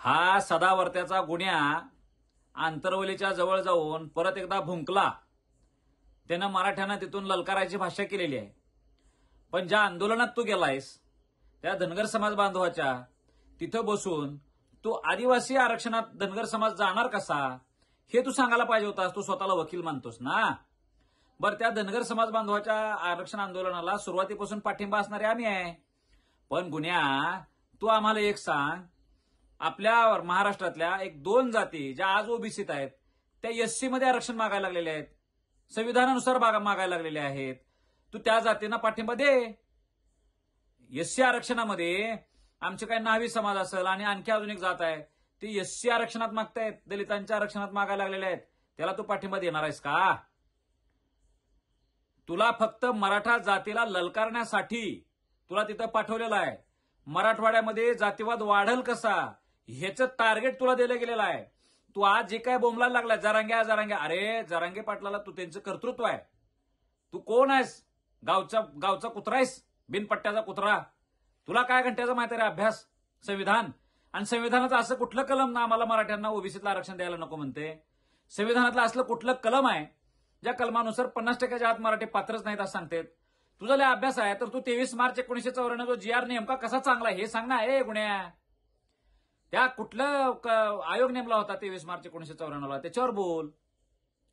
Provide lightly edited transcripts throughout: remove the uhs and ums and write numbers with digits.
हा सदावर्त्याचा गुन्हा आंतरवलीच्या जवळ जाऊन परत एकदा भुंकला। त्यानं मराठ्यांना तिथून ललकारायची भाषा केलेली आहे। पण ज्या आंदोलनात तू गेलायस त्या धनगर समाज बांधवाच्या तिथं बसून तू आदिवासी आरक्षणात धनगर समाज जाणार कसा हे तू सांगायला पाहिजे होतास। तू स्वतःला वकील मानतोस ना। बरं, त्या धनगर समाज बांधवाच्या आरक्षण आंदोलनाला सुरुवातीपासून पाठिंबा असणारे आम्ही आहे। पण गुन्हा तू आम्हाला एक सांग, आपल्या महाराष्ट्रातल्या एक दोन जाती ज्या आज ओबीसीत आहेत त्या एससी मध्ये आरक्षण मागायला लागलेल्या आहेत, संविधानानुसार मागायला लागलेल्या आहेत। तू त्या जातींना पाठिंबा दे। एससी आरक्षणामध्ये आमचे काही न्हावी समाज असेल आणि आणखी अजून एक जात आहे ती एससी आरक्षणात मागतायत, दलितांच्या आरक्षणात मागायला लागलेल्या आहेत, त्याला तू पाठिंबा देणार आहेस का? तुला फक्त मराठा जातीला ललकारण्यासाठी तुला तिथं पाठवलेलं आहे। मराठवाड्यामध्ये जातीवाद वाढल कसा ह्याचं टार्गेट तुला दिलं गेलेलं आहे। तू आज जे काय बोंबलायला लागलाय जरांगे, अरे जरांगे पाटलाला तू त्यांचं कर्तृत्व आहे। तू कोण आहेस? गावचा कुत्रा आहेस, बिनपट्ट्याचा कुत्रा। तुला काय घंट्याचा माहिती रे अभ्यास? संविधान आणि संविधानाचं असं कुठलं कलम ना आम्हाला मराठ्यांना ओबीसीतलं आरक्षण द्यायला नको म्हणते? संविधानातलं असलं कुठलं कलम आहे ज्या कलमानुसार 50% आत मराठी पात्रच नाहीत असं सांगते? तुझा लय अभ्यास आहे तर तू 23 मार्च 1994 जो GR नेमका कसा चांगला हे सांग ना। ए गुन्ह्या, त्या कुठलं आयोग नेमला होता 23 मार्च 1994 त्याच्यावर बोल।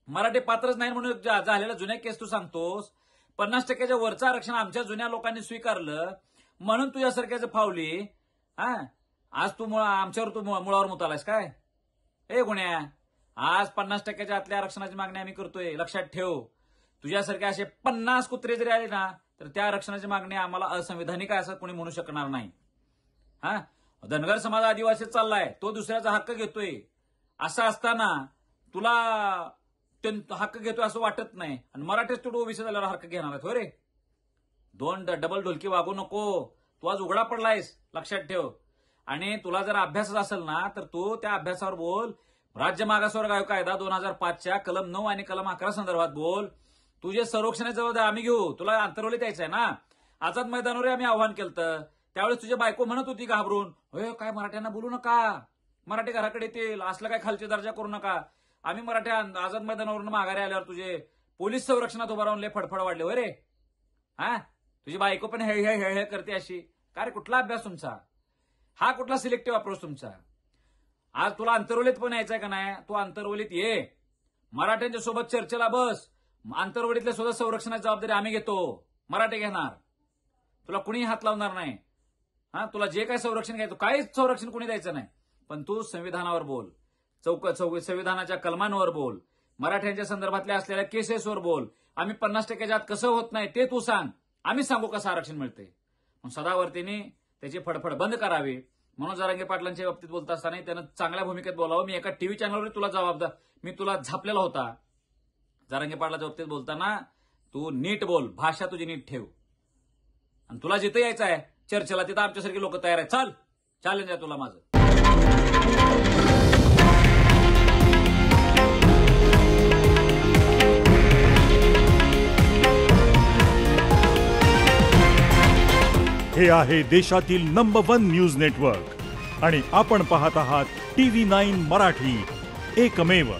मराठी पात्रच नाही म्हणून झालेल्या जुन्या केस तू सांगतोस। 50% वरचं आरक्षण आमच्या जुन्या लोकांनी स्वीकारलं म्हणून तुझ्यासारख्याचं फावली। आज तू आमच्यावर तू मुळावर मुतालास काय? ए गुन्ह्या, आज 50% आतल्या आरक्षणाची मागणी आम्ही करतोय, लक्षात ठेव। तुझ्यासारखे असे 50 कुत्रे जरी आले ना तर त्या आरक्षणाची मागणी आम्हाला असंविधानिक आहे असं कोणी म्हणू शकणार नाही। धनगर समाज आदिवासी चाललाय, तो दुसऱ्याचा हक्क घेतोय, असं असताना तुला हक्क घेतोय असं वाटत नाही आणि मराठीच तू ओबीसी झाल्यावर हक्क घेणार आहे हो रे? दोन डबल ढोलकी वागू नको। तू आज उघडा पडलायस, लक्षात ठेव। आणि तुला जर अभ्यासच असेल ना तर तू त्या अभ्यासावर बोल। राज्य मागासवर्ग आयोग कायदा 2005च्या कलम 9 आणि कलम 11 संदर्भात बोल। तुझे संरक्षणाची जबाबदारी आम्ही घेऊ। तुला आंतरवलीत यायचंय ना, आझाद मैदानावर आम्ही आव्हान केलं त्यावेळेस तुझी बायको म्हणत होती घाबरून, होय काय मराठ्यांना बोलू नका, मराठी घराकडे येतील, असलं काय खालची दर्जा करू नका। आम्ही मराठी आझाद मैदानावरून माघारी आल्यावर तुझे पोलीस संरक्षणात उभा राहून लय फडफड वाढले होय रे। तुझी बायको पण हे करते अशी काय रे? कुठला अभ्यास तुमचा? हा कुठला सिलेक्टिव्ह अप्रोच तुमचा? आज तुला आंतरवलीत पण यायचंय का नाही? तू आंतरवलीत ये, मराठ्यांच्या सोबत चर्चेला बस। आंतरवलीतल्या सुद्धा संरक्षणाची जबाबदारी आम्ही घेतो, मराठी घेणार, तुला कुणी हात लावणार नाही। तुला जे काय संरक्षण घ्यायचं काहीच संरक्षण कुणी द्यायचं नाही। पण तू संविधानावर बोल, संविधानाच्या कलमांवर बोल, मराठ्यांच्या संदर्भातल्या असलेल्या केसेसवर बोल। आम्ही 50% आत कसं होत नाही ते तू सांग, आम्ही सांगू कसं आरक्षण मिळते। मग सदावर्तीने त्याची फडफड बंद करावी। मनोज जरांगे पाटलांच्या बाबतीत बोलत असताना त्यानं चांगल्या भूमिकेत बोलावं। मी एका टीव्ही चॅनलवर तुला मी तुला झापलेला होता। जरांगे पाटलाच्या बाबतीत बोलताना तू नीट बोल, भाषा तुझी नीट ठेव। आणि तुला जिथं यायचं आहे चर्चेला तिथं आमच्यासारखी लोक तयार आहेत। चल, चॅलेंज आहे तुला माझं। हे आहे देशातील नंबर 1 न्यूज नेटवर्क आणि आपण पाहत आहात TV9 मराठी, एकमेव।